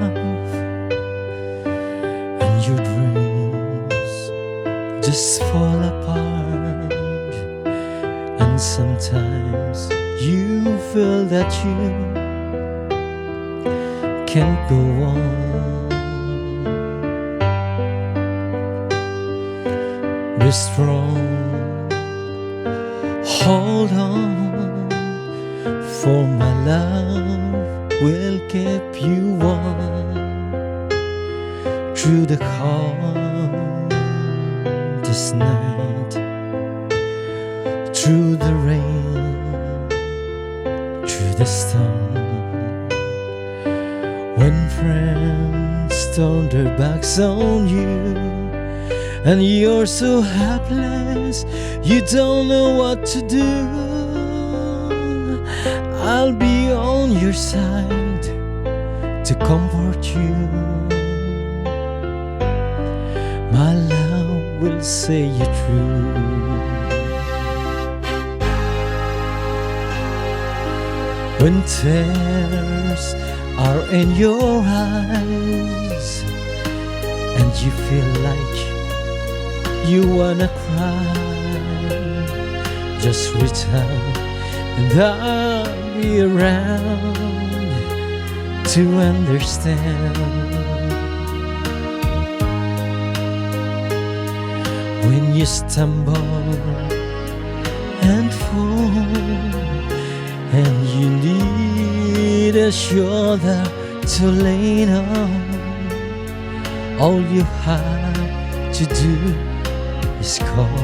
rough and your dreams just fall apart, and sometimes you feel that you can't go on. Be strong, hold on, for my love will keep you warm through the coldest night, through the rain, through the storm. When friends turn their backs on you and you're so helpless, you don't know what to do, I'll be on your side to comfort you. My love will say you true. When tears are in your eyes and you feel like you wanna cry, just reach out and I'll be around to understand. When you stumble and fall and you need a shoulder to lean on, all you have to do is call,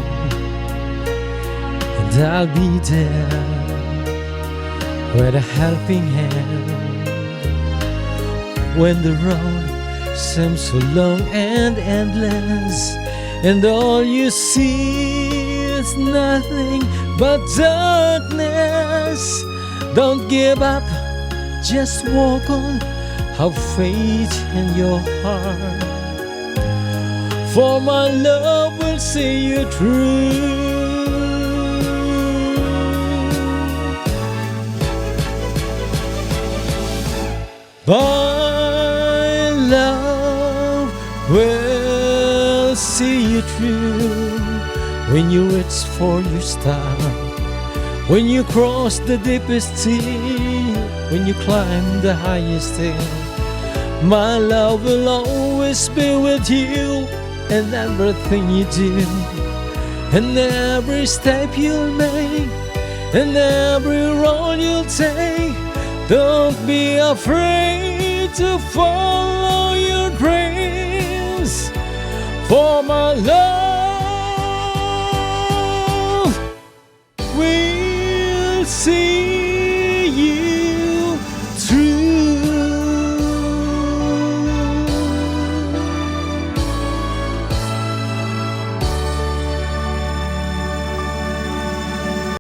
and I'll be there with a helping hand. When the road seems so long and endless, and all you see is nothing but darkness, don't give up, just walk on, have faith in your heart, for my love will see you through. My love will see you through. When you reach for your star, when you cross the deepest sea, when you climb the highest hill, my love will always be with you in everything you do, and every step you'll make, and every road you'll take. Don't be afraid to follow your dreams, for my love